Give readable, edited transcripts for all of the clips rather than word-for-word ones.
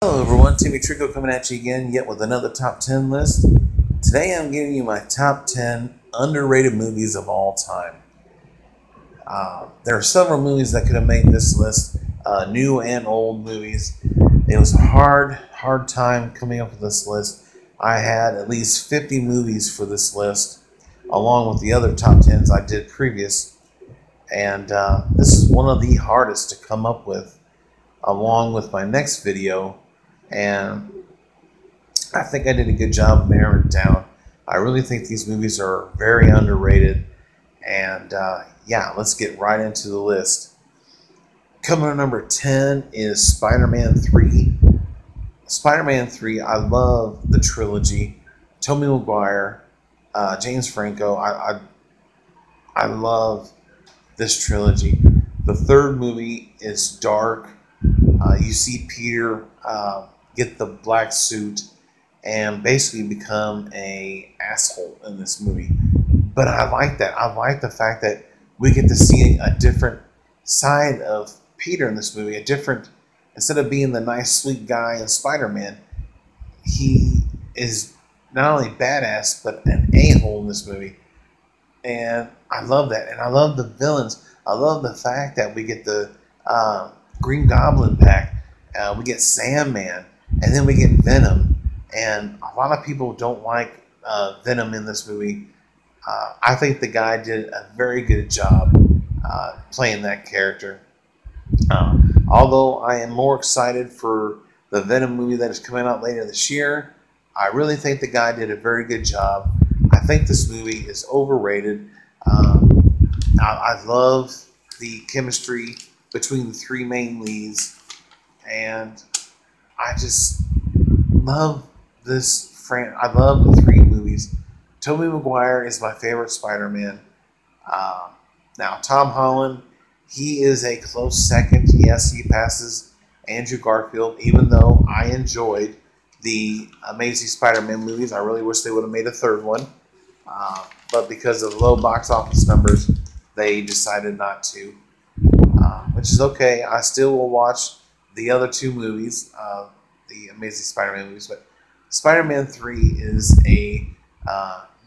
Hello everyone, Timmy Trico coming at you again, yet with another top 10 list. Today I'm giving you my top 10 underrated movies of all time. There are several movies that could have made this list, new and old movies. It was a hard time coming up with this list. I had at least 50 movies for this list, along with the other top 10s I did previous. And this is one of the hardest to come up with, along with my next video. And I think I did a good job of narrowing it down. I really think these movies are very underrated. And yeah, let's get right into the list. Coming at number 10 is Spider-Man 3. Spider-Man 3, I love the trilogy. Tobey Maguire, James Franco. I love this trilogy. The third movie is dark. You see Peter get the black suit and basically become a asshole in this movie. But I like that. I like the fact that we get to see a different side of Peter in this movie. Instead of being the nice, sweet guy in Spider-Man, he is not only badass, but an a-hole in this movie. And I love that. And I love the villains. I love the fact that we get the Green Goblin back. We get Sandman. And then we get Venom. And a lot of people don't like Venom in this movie. I think the guy did a very good job playing that character. Although I am more excited for the Venom movie that is coming out later this year, I really think the guy did a very good job. I think this movie is overrated. I love the chemistry between the three main leads. And I just love this I love the three movies. Tobey Maguire is my favorite Spider-Man. Now, Tom Holland, he is a close second. Yes, he passes Andrew Garfield, even though I enjoyed the Amazing Spider-Man movies. I really wish they would have made a third one. But because of low box office numbers, they decided not to, which is okay. I still will watch the other two movies, the Amazing Spider-Man movies, but Spider-Man 3 is a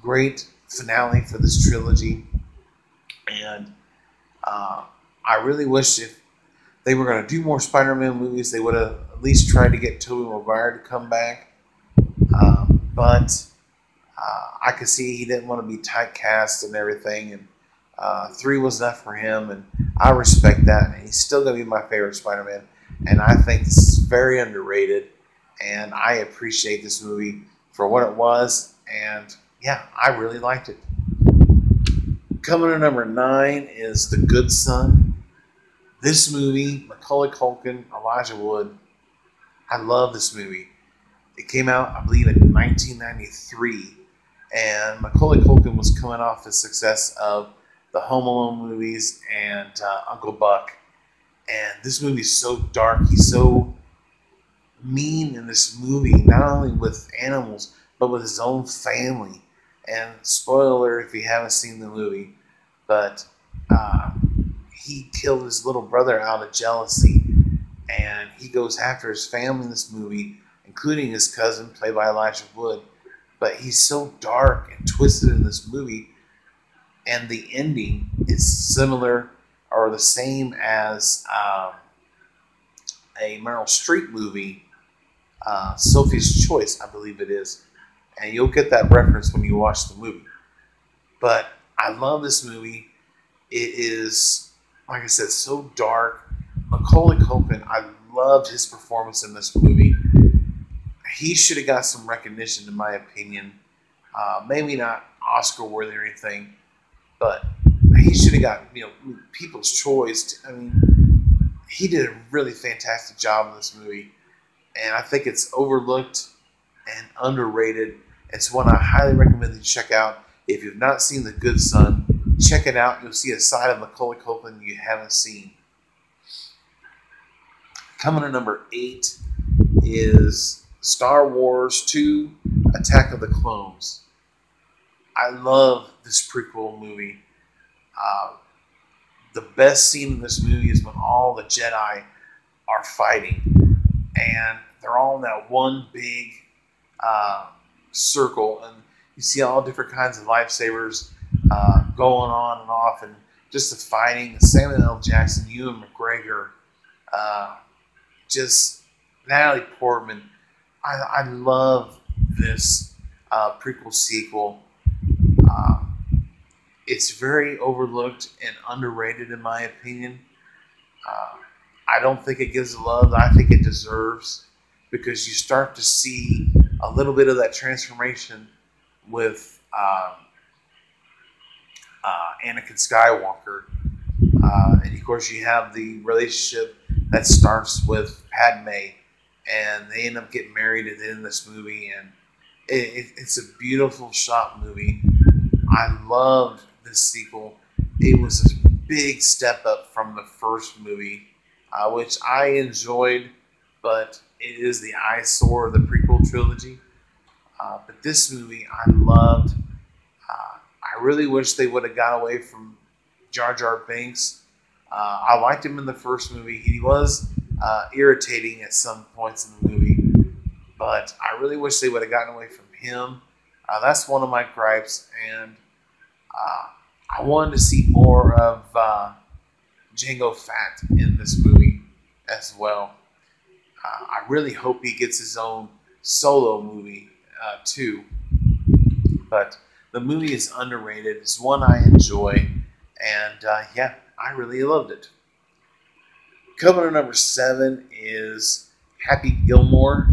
great finale for this trilogy, and I really wish if they were going to do more Spider-Man movies, they would have at least tried to get Tobey Maguire to come back, but I could see he didn't want to be typecast and everything, and 3 was enough for him, and I respect that, and he's still going to be my favorite Spider-Man. And I think this is very underrated, and I appreciate this movie for what it was, and yeah, I really liked it. Coming to number 9 is The Good Son. This movie, Macaulay Culkin, Elijah Wood, I love this movie. It came out, I believe, in 1993, and Macaulay Culkin was coming off the success of the Home Alone movies and Uncle Buck. And this movie is so dark. He's so mean in this movie, not only with animals, but with his own family. And spoiler if you haven't seen the movie, but he killed his little brother out of jealousy. And he goes after his family in this movie, including his cousin, played by Elijah Wood. But he's so dark and twisted in this movie. And the ending is similar or the same as a Meryl Streep movie, Sophie's Choice, I believe it is. And you'll get that reference when you watch the movie. But I love this movie. It is, like I said, so dark. Macaulay Culkin, I loved his performance in this movie. He should have got some recognition, in my opinion. Maybe not Oscar-worthy or anything, but he should have got, People's Choice. I mean, he did a really fantastic job in this movie, and I think it's overlooked and underrated. It's one I highly recommend you check out. If you've not seen The Good Son, check it out. You'll see a side of Macaulay Culkin you haven't seen. Coming to number 8 is Star Wars 2: Attack of the Clones. I love this prequel movie. The best scene in this movie is when all the Jedi are fighting, and they're all in that one big uh, circle, and you see all different kinds of lifesavers going on and off, and just the fighting. Samuel L. Jackson, Ewan McGregor, uh, just Natalie Portman. I love this prequel sequel. Uh, it's very overlooked and underrated, in my opinion. Uh, I don't think it gives the love that I think it deserves, because you start to see a little bit of that transformation with Anakin Skywalker. And of course, you have the relationship that starts with Padme, and they end up getting married at the end of this movie. And it's a beautiful shot movie. I loved this sequel. It was a big step up from the first movie, which I enjoyed, but it is the eyesore of the prequel trilogy. But this movie I loved. I really wish they would have got away from Jar Jar Binks. I liked him in the first movie. He was irritating at some points in the movie, but I really wish they would have gotten away from him. That's one of my gripes, and I wanted to see more of Jango Fett in this movie as well. I really hope he gets his own solo movie too. But the movie is underrated. It's one I enjoy, and yeah, I really loved it. Coming to number 7 is Happy Gilmore.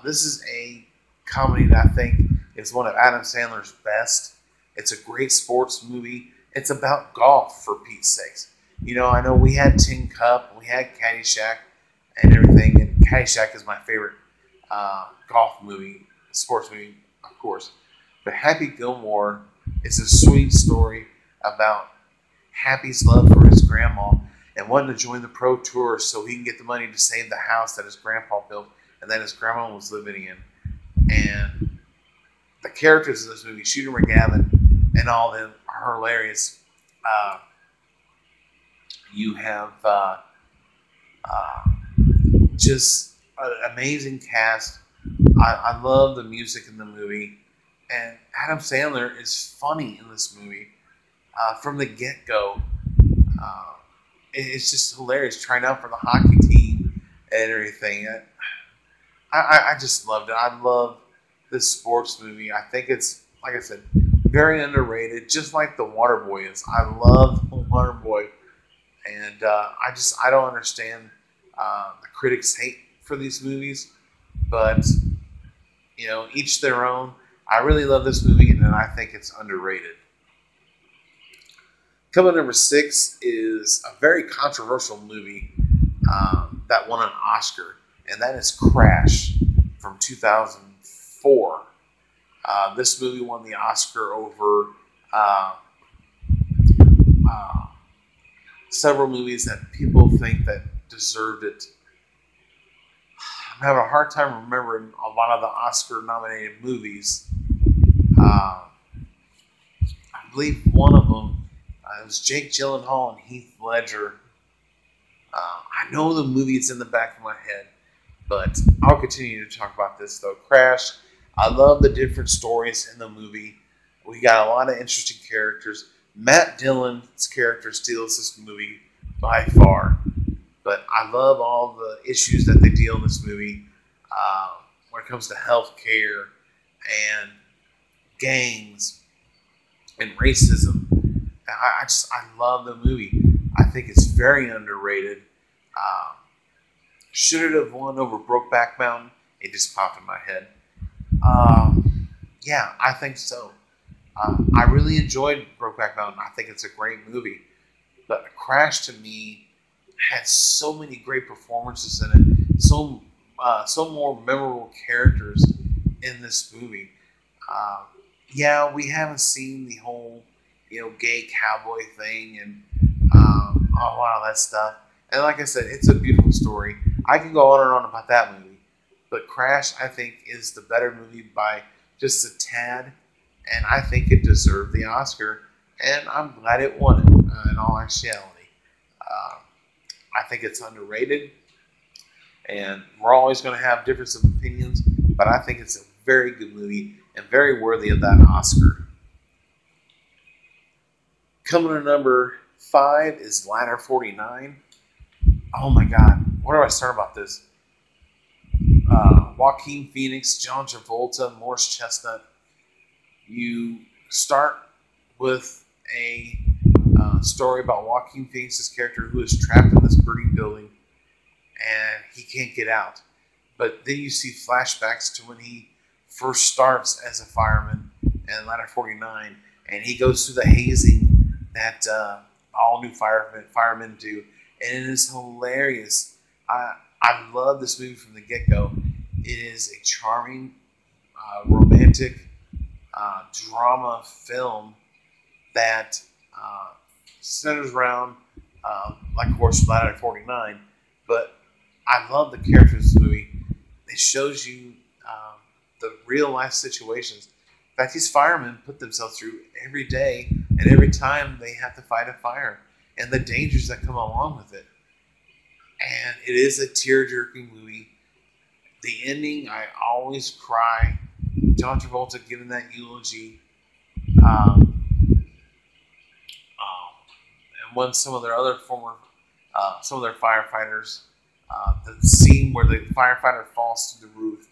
This is a comedy that I think is one of Adam Sandler's best. It's a great sports movie. It's about golf, for Pete's sakes. You know, I know we had Tin Cup, we had Caddyshack, and everything. And Caddyshack is my favorite golf movie, sports movie, of course. But Happy Gilmore is a sweet story about Happy's love for his grandma and wanting to join the pro tour so he can get the money to save the house that his grandpa built and that his grandma was living in. And the characters in this movie, Shooter McGavin and all of them, are hilarious. You have just an amazing cast. I love the music in the movie. And Adam Sandler is funny in this movie from the get-go. It's just hilarious, trying out for the hockey team and everything. I just loved it. I love this sports movie. I think it's, like I said, very underrated, just like The Waterboy is. I love The Waterboy. And I don't understand the critics' hate for these movies. But, you know, each their own. I really love this movie, and I think it's underrated. Coming number 6 is a very controversial movie that won an Oscar, and that is Crash from 2004. This movie won the Oscar over several movies that people think that deserved it. I'm having a hard time remembering a lot of the Oscar-nominated movies. I believe one of them it was Jake Gyllenhaal and Heath Ledger. I know the movie is in the back of my head, but I'll continue to talk about this though. Crash. I love the different stories in the movie. We got a lot of interesting characters. Matt Dillon's character steals this movie by far, but I love all the issues that they deal in this movie when it comes to healthcare and gangs and racism. I love the movie. I think it's very underrated. Should it have won over Brokeback Mountain? It just popped in my head. Yeah, I think so. I really enjoyed Brokeback Mountain. I think it's a great movie. But Crash, to me, had so many great performances in it. So more memorable characters in this movie. Yeah, we haven't seen the whole, gay cowboy thing and a lot of that stuff. And like I said, it's a beautiful story. I can go on and on about that movie. But Crash, I think, is the better movie by just a tad. And I think it deserved the Oscar. And I'm glad it won it, in all actuality. I think it's underrated. And we're always going to have difference of opinions, but I think it's a very good movie and very worthy of that Oscar. Coming to number 5 is Ladder 49. Oh my God, where do I start about this? Joaquin Phoenix, John Travolta, Morris Chestnut. You start with a story about Joaquin Phoenix's character who is trapped in this burning building and he can't get out. But then you see flashbacks to when he first starts as a fireman in Ladder 49, and he goes through the hazing that all new firemen do, and it is hilarious. I love this movie from the get-go. It is a charming, romantic drama film that centers around, like, of course, Ladder 49, but I love the characters in this movie. It shows you the real-life situations that these firemen put themselves through every day and every time they have to fight a fire, and the dangers that come along with it. And it is a tear-jerking movie. The ending, I always cry. John Travolta giving that eulogy. And when some of their other some of their firefighters, the scene where the firefighter falls through the roof,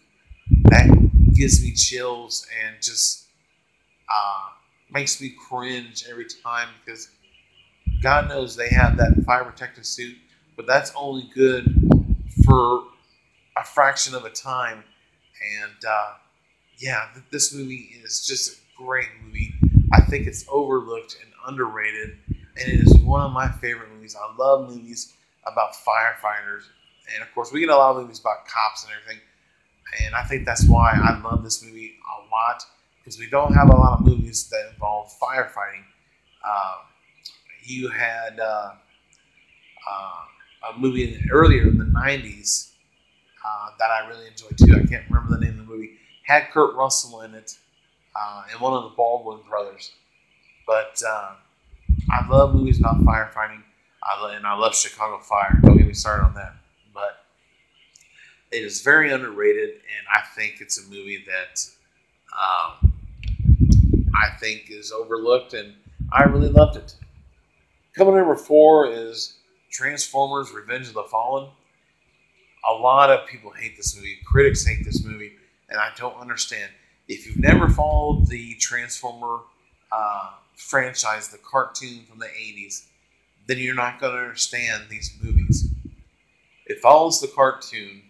that gives me chills and just makes me cringe every time, because God knows they have that fire protective suit, but that's only good for a fraction of a time. And yeah, this movie is just a great movie. I think it's overlooked and underrated, and it is one of my favorite movies. I love movies about firefighters, and of course we get a lot of movies about cops and everything, and I think that's why I love this movie a lot, because we don't have a lot of movies that involve firefighting. You had a movie earlier in the 90s that I really enjoyed too. I can't remember the name of the movie. Had Kurt Russell in it, and one of the Baldwin brothers. But I love movies about firefighting, and I love Chicago Fire. Don't get me started on that. But it is very underrated, and I think it's a movie that I think is overlooked, and I really loved it. Coming number 4 is Transformers: Revenge of the Fallen. A lot of people hate this movie. Critics hate this movie, and I don't understand. If you've never followed the Transformer franchise, the cartoon from the 80s, then you're not going to understand these movies. It follows the cartoon,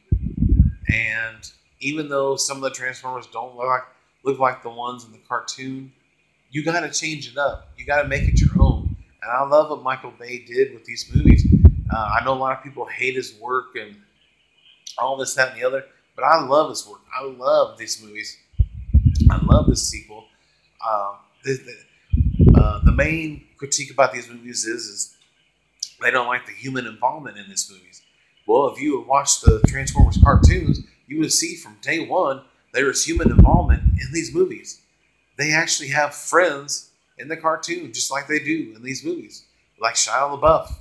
and even though some of the Transformers don't look like the ones in the cartoon, you got to change it up. You got to make it your own. And I love what Michael Bay did with these movies. I know a lot of people hate his work and all this, that, and the other, but I love his work. I love these movies. I love this sequel. The main critique about these movies is they don't like the human involvement in these movies. Well, if you watch the Transformers cartoons, you would see from day one there is human involvement in these movies. They actually have friends in the cartoon, just like they do in these movies, like Shia LaBeouf,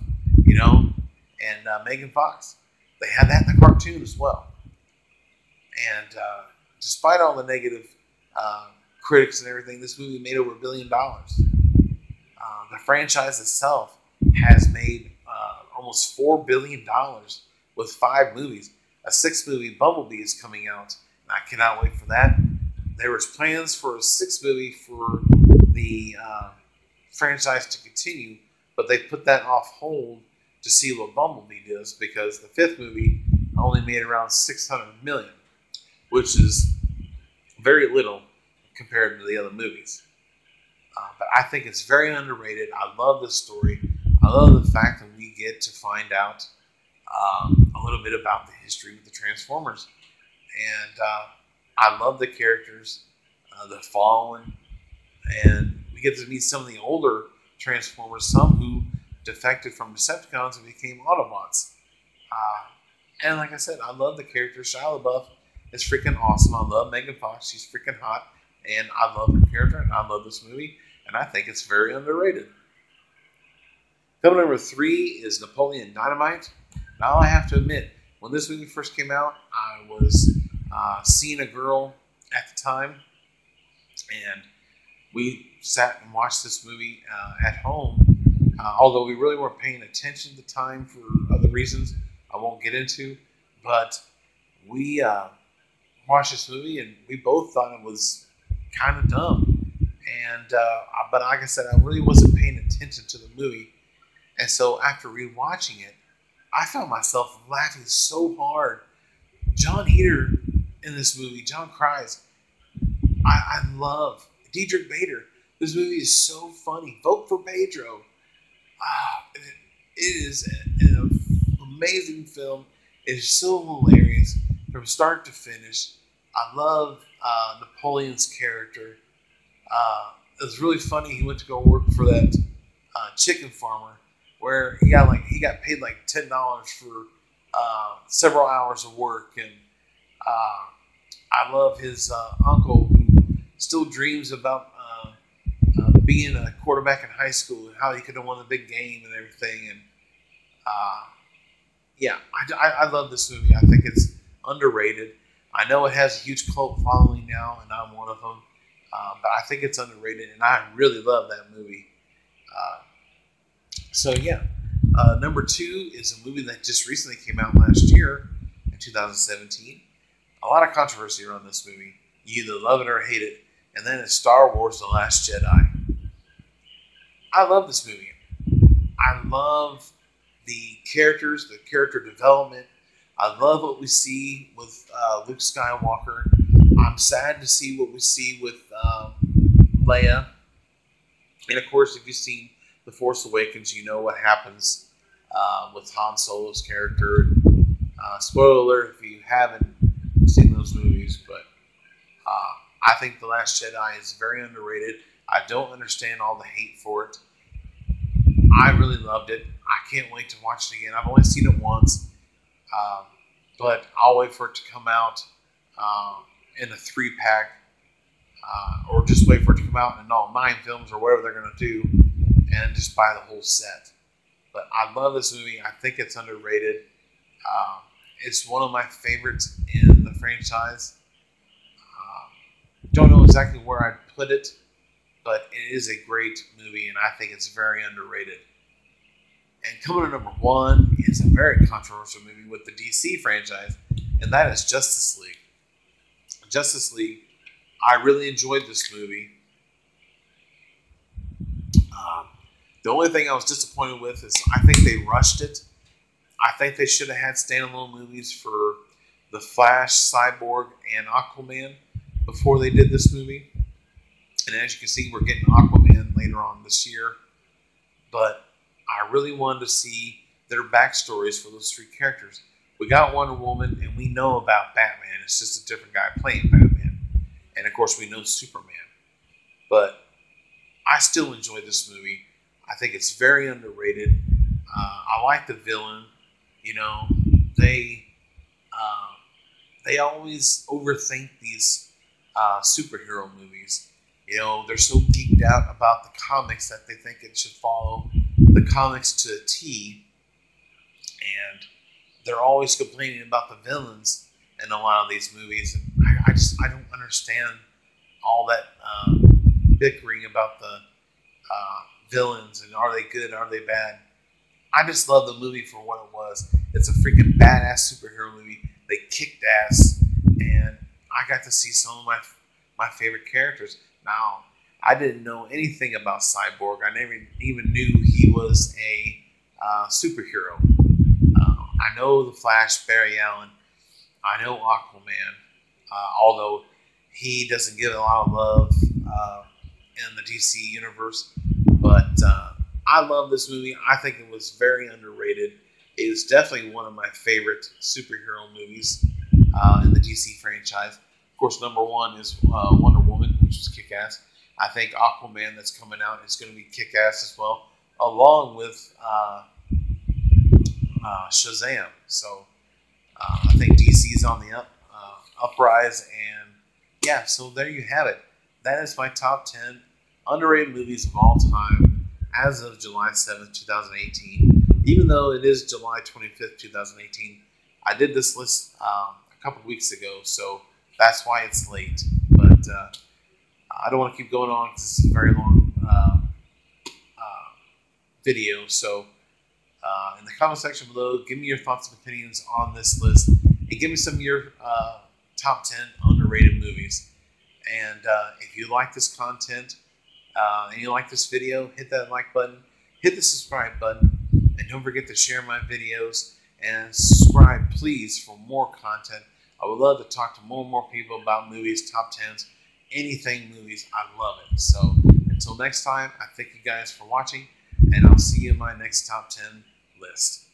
and Megan Fox. They had that in the cartoon as well. And despite all the negative critics and everything, this movie made over $1 billion. The franchise itself has made almost $4 billion with 5 movies. A 6th movie, Bumblebee, is coming out, and I cannot wait for that. There was plans for a 6th movie for the franchise to continue, but they put that off hold to see what Bumblebee does, because the 5th movie only made around $600 million, which is very little compared to the other movies. But I think it's very underrated. I love this story. I love the fact that we get to find out a little bit about the history of the Transformers. And I love the characters, the Fallen, and we get to meet some of the older Transformers, some who defected from Decepticons and became Autobots. And like I said, I love the characters. Shia LaBeouf is freaking awesome. I love Megan Fox. She's freaking hot. And I love her character, and I love this movie. And I think it's very underrated. Film number 3 is Napoleon Dynamite. Now I have to admit, When this movie first came out, I was seeing a girl at the time, and we sat and watched this movie at home. Although we really weren't paying attention at the time for other reasons I won't get into, but we watched this movie and we both thought it was kind of dumb. And but like I said, I really wasn't paying attention to the movie, and so after rewatching it, I found myself laughing so hard. John Heder in this movie, John Kreis, I love Diedrich Bader. This movie is so funny. Vote for Pedro. It is an amazing film. It is so hilarious from start to finish. I love Napoleon's character. It was really funny. He went to go work for that chicken farmer, where he got paid like $10 for several hours of work, and I love his uncle who still dreams about being a quarterback in high school and how he could have won the big game and everything. And yeah, I love this movie. I think it's underrated. I know it has a huge cult following now, and I'm one of them. But I think it's underrated, and I really love that movie. So yeah, number 2 is a movie that just recently came out last year in 2017. A lot of controversy around this movie. You either love it or hate it. And then it's Star Wars: The Last Jedi. I love this movie. I love the characters, the character development. I love what we see with Luke Skywalker. I'm sad to see what we see with Leia. And of course, if you've seen The Force Awakens, you know what happens with Han Solo's character. Spoiler alert if you haven't seen those movies, but I think The Last Jedi is very underrated. I don't understand all the hate for it. I really loved it. I can't wait to watch it again. I've only seen it once, but I'll wait for it to come out in a 3-pack, or just wait for it to come out in all 9 films or whatever they're going to do, and just buy the whole set. But I love this movie. I think it's underrated. It's one of my favorites in the franchise. Don't know exactly where I'd put it, but it is a great movie, and I think it's very underrated. And coming to number 1 is a very controversial movie with the DC franchise, and that is Justice League. Justice League, I really enjoyed this movie. The only thing I was disappointed with is I think they rushed it. I think they should have had standalone movies for The Flash, Cyborg, and Aquaman before they did this movie. And as you can see, we're getting Aquaman later on this year. But I really wanted to see their backstories for those 3 characters. We got Wonder Woman, and we know about Batman. It's just a different guy playing Batman. And of course, we know Superman. But I still enjoy this movie. I think it's very underrated. I like the villain. You know, they always overthink these superhero movies. You know, they're so geeked out about the comics that they think it should follow the comics to a T, and they're always complaining about the villains in a lot of these movies. And I don't understand all that bickering about the villains and are they good, are they bad. I just love the movie for what it was. It's a freaking badass superhero movie. They kicked ass, and I got to see some of my favorite characters. Now, I didn't know anything about Cyborg. I never even knew he was a superhero. I know The Flash, Barry Allen. I know Aquaman, although he doesn't get a lot of love in the DC universe. But I love this movie. I think it was very underrated. It is definitely one of my favorite superhero movies in the DC franchise. Of course, number 1 is Wonder Woman, which is kick-ass. I think Aquaman that's coming out is going to be kick-ass as well, along with Shazam. So I think DC's on the uprise, and yeah, so there you have it. That is my top 10 underrated movies of all time as of July 7th, 2018. Even though it is July 25th, 2018, I did this list a couple of weeks ago, so that's why it's late. But I don't want to keep going on because it's a very long video. So in the comment section below, give me your thoughts and opinions on this list, and give me some of your top 10 underrated movies. And if you like this content and you like this video, hit that like button, hit the subscribe button, and don't forget to share my videos and subscribe, please, for more content. I would love to talk to more and more people about movies, top 10s, anything movies. I love it. So until next time, I thank you guys for watching, and I'll see you in my next top 10 list.